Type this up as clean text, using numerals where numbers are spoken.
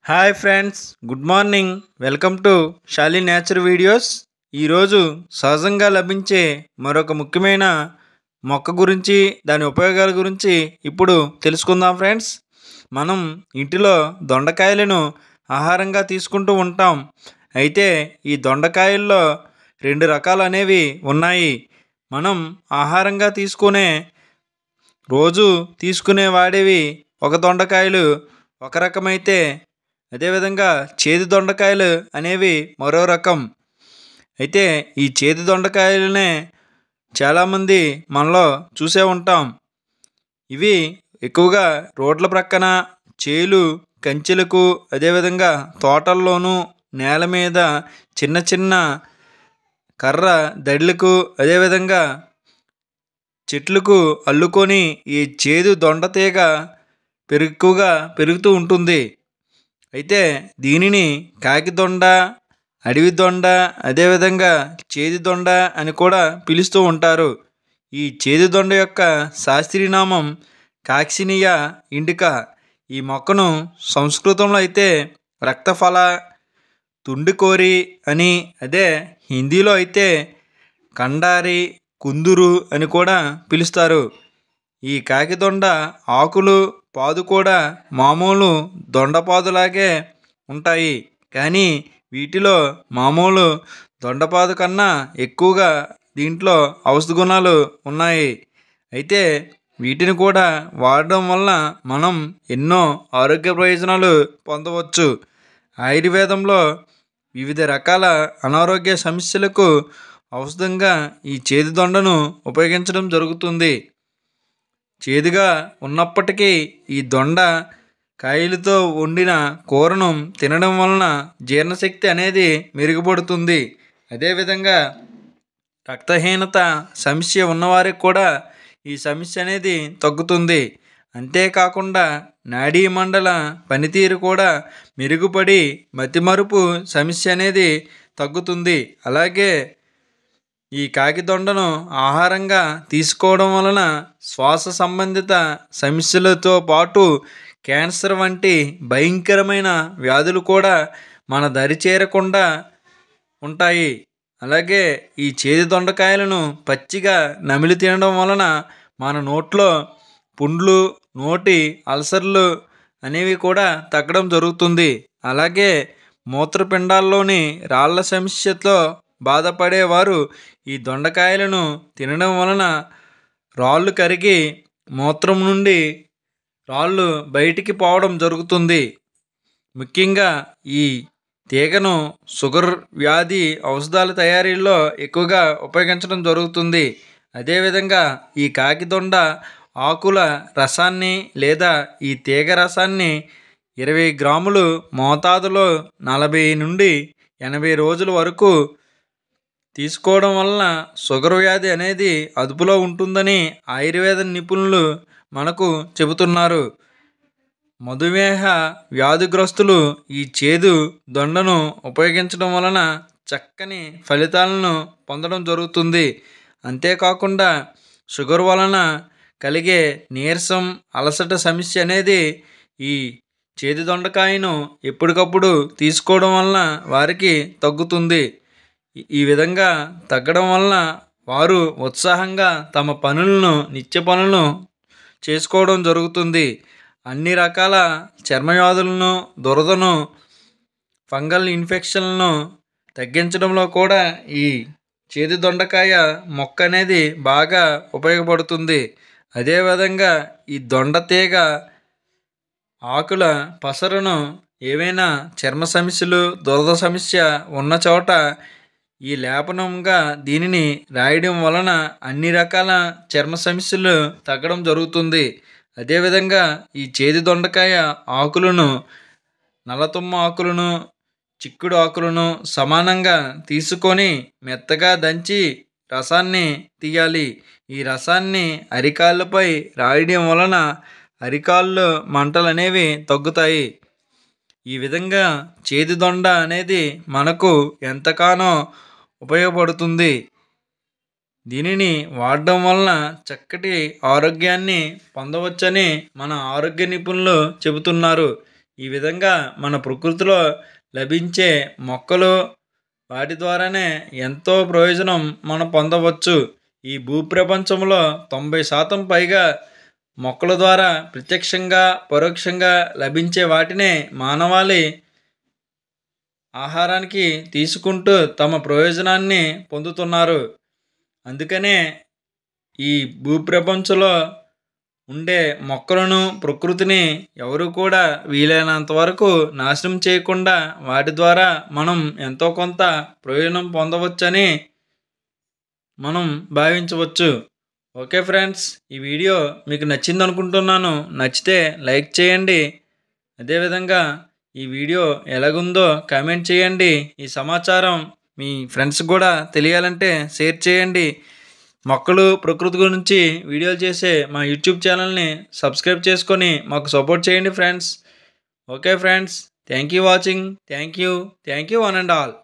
Hi friends, good morning. Welcome to Shali nature videos. ఈరోజు సహజంగా లభించే మరొక ముఖ్యమైన మొక్క గురించి, దాని ఉపయోగాల గురించి ఇప్పుడు తెలుసుకుందాం ఫ్రెండ్స్. మనం ఇంటిలో దొండకాయలను ఆహారంగా తీసుకుంటూ ఉంటాం. అయితే ఈ దొండకాయల్లో రెండు రకాలు అనేవి ఉన్నాయి. మనం ఆహారంగా రోజు తీసుకునే వాడేవి ఒక దొండకాయలు ఒక రకమైతే, అదేవిధంగా చేదు దొండకాయలు అనేవి మరో రకం. అయితే ఈ చేదు దొండకాయలనే చాలామంది మనలో చూసే ఉంటాం. ఇవి ఎక్కువగా రోడ్ల ప్రక్కన, చేలు, కంచెలకు, అదేవిధంగా తోటల్లోనూ, నేల మీద చిన్న చిన్న కర్ర దడులకు, అదేవిధంగా చెట్లకు అల్లుకొని ఈ చేదు దొండ తీగ ఎక్కువగా పెరుగుతూ ఉంటుంది. అయితే దీనిని కాకి దొండ, అడవి దొండ, అదేవిధంగా చేదు దొండ అని కూడా పిలుస్తూ ఉంటారు. ఈ చేదు దొండ యొక్క శాస్త్రీయనామం కాక్సినియా ఇండికా. ఈ మొక్కను సంస్కృతంలో అయితే రక్తఫల, తుండికోరి అని, అదే హిందీలో అయితే కండారి, కుందురు అని కూడా పిలుస్తారు. ఈ కాకిదొండ ఆకులు, పాదు కూడా మామూలు దొండపాదులాగే ఉంటాయి. కానీ వీటిలో మామూలు దొండపాదు కన్నా ఎక్కువగా దీంట్లో ఔషధ గుణాలు ఉన్నాయి. అయితే వీటిని కూడా వాడడం వల్ల మనం ఎన్నో ఆరోగ్య ప్రయోజనాలు పొందవచ్చు. ఆయుర్వేదంలో వివిధ రకాల అనారోగ్య సమస్యలకు ఔషధంగా ఈ చేదు దొండను ఉపయోగించడం జరుగుతుంది. చేదుగా ఉన్నప్పటికీ ఈ దొండ కాయలతో వండిన కూరను తినడం వలన జీర్ణశక్తి అనేది మెరుగుపడుతుంది. అదేవిధంగా రక్తహీనత సమస్య ఉన్నవారికి కూడా ఈ సమస్య అనేది తగ్గుతుంది. అంతేకాకుండా నాడీ మండల పనితీరు కూడా మెరుగుపడి మతిమరుపు సమస్య అనేది తగ్గుతుంది. అలాగే ఈ కాకిదొండను ఆహారంగా తీసుకోవడం వలన శ్వాస సంబంధిత సమస్యలతో పాటు క్యాన్సర్ వంటి భయంకరమైన వ్యాధులు కూడా మన దరి చేరకుండా ఉంటాయి. అలాగే ఈ చేదు దొండకాయలను పచ్చిగా నమిలి తినడం వలన మన నోట్లో పుండ్లు, నోటి అల్సర్లు అనేవి కూడా తగ్గడం జరుగుతుంది. అలాగే మూత్రపిండాల్లోని రాళ్ల సమస్యతో బాధపడేవారు ఈ దొండకాయలను తినడం వలన రాళ్ళు కరిగి మూత్రం నుండి రాళ్ళు బయటికి పోవడం జరుగుతుంది. ముఖ్యంగా ఈ తీగను షుగర్ వ్యాధి ఔషధాల తయారీలో ఎక్కువగా ఉపయోగించడం జరుగుతుంది. అదేవిధంగా ఈ కాకిదొండ ఆకుల రసాన్ని లేదా ఈ తీగ రసాన్ని 20 గ్రాములు మోతాదులో 40 నుండి 80 రోజుల వరకు తీసుకోవడం వలన షుగర్ వ్యాధి అనేది అదుపులో ఉంటుందని ఆయుర్వేద నిపుణులు మనకు చెబుతున్నారు. మధుమేహ వ్యాధిగ్రస్తులు ఈ చేదు దొండను ఉపయోగించడం వలన చక్కని ఫలితాలను పొందడం జరుగుతుంది. అంతేకాకుండా షుగర్ వలన కలిగే నీరసం, అలసట సమస్య అనేది ఈ చేదు దొండకాయను ఎప్పటికప్పుడు తీసుకోవడం వలన వారికి తగ్గుతుంది. ఈ విధంగా తగ్గడం వలన వారు ఉత్సాహంగా తమ నిత్య పనులను చేసుకోవడం జరుగుతుంది. అన్ని రకాల చర్మవ్యాధులను, దురదను, ఫంగల్ ఇన్ఫెక్షన్లను తగ్గించడంలో కూడా ఈ చేదు దొండకాయ మొక్క అనేది బాగా ఉపయోగపడుతుంది. అదేవిధంగా ఈ దొండ తీగ ఆకుల పసరును ఏవైనా చర్మ సమస్యలు, దురద సమస్య ఉన్న చోట ఈ లేపనంగా దీనిని రాయడం వలన అన్ని రకాల చర్మ సమస్యలు తగ్గడం జరుగుతుంది. అదేవిధంగా ఈ చేదు దొండకాయ ఆకులను, నల్లతుమ్మ ఆకులను, చిక్కుడు ఆకులను సమానంగా తీసుకొని మెత్తగా దంచి రసాన్ని తీయాలి. ఈ రసాన్ని అరికాళ్ళపై రాయడం వలన అరికాళ్ళు మంటలు అనేవి తగ్గుతాయి. ఈ విధంగా చేదు దొండ అనేది మనకు ఎంతగానో ఉపయోగపడుతుంది. దీనిని వాడడం వలన చక్కటి ఆరోగ్యాన్ని పొందవచ్చని మన ఆరోగ్య నిపుణులు చెబుతున్నారు. ఈ విధంగా మన ప్రకృతిలో లభించే మొక్కలు వాటి ద్వారానే ఎంతో ప్రయోజనం మనం పొందవచ్చు. ఈ భూప్రపంచంలో 90% పైగా మొక్కల ద్వారా ప్రత్యక్షంగా పరోక్షంగా లభించే వాటినే మానవాళి ఆహారానికి తీసుకుంటూ తమ ప్రయోజనాన్ని పొందుతున్నారు. అందుకనే ఈ భూప్రపంచంలో ఉండే మొక్కలను ప్రకృతిని ఎవరు కూడా వీలైనంత వరకు నాశనం చేయకుండా వాటి ద్వారా మనం ఎంతో కొంత ప్రయోజనం పొందవచ్చని మనం భావించవచ్చు. ఓకే ఫ్రెండ్స్, ఈ వీడియో మీకు నచ్చింది అనుకుంటున్నాను. నచ్చితే లైక్ చేయండి. అదేవిధంగా ఈ వీడియో ఎలాగుందో కామెంట్ చేయండి. ఈ సమాచారం మీ ఫ్రెండ్స్ కూడా తెలియాలంటే షేర్ చేయండి. మొక్కలు ప్రకృతి గురించి వీడియోలు చేసే మా యూట్యూబ్ ఛానల్ని సబ్స్క్రైబ్ చేసుకొని మాకు సపోర్ట్ చేయండి friends. Okay friends, thank you watching. Thank you one and all.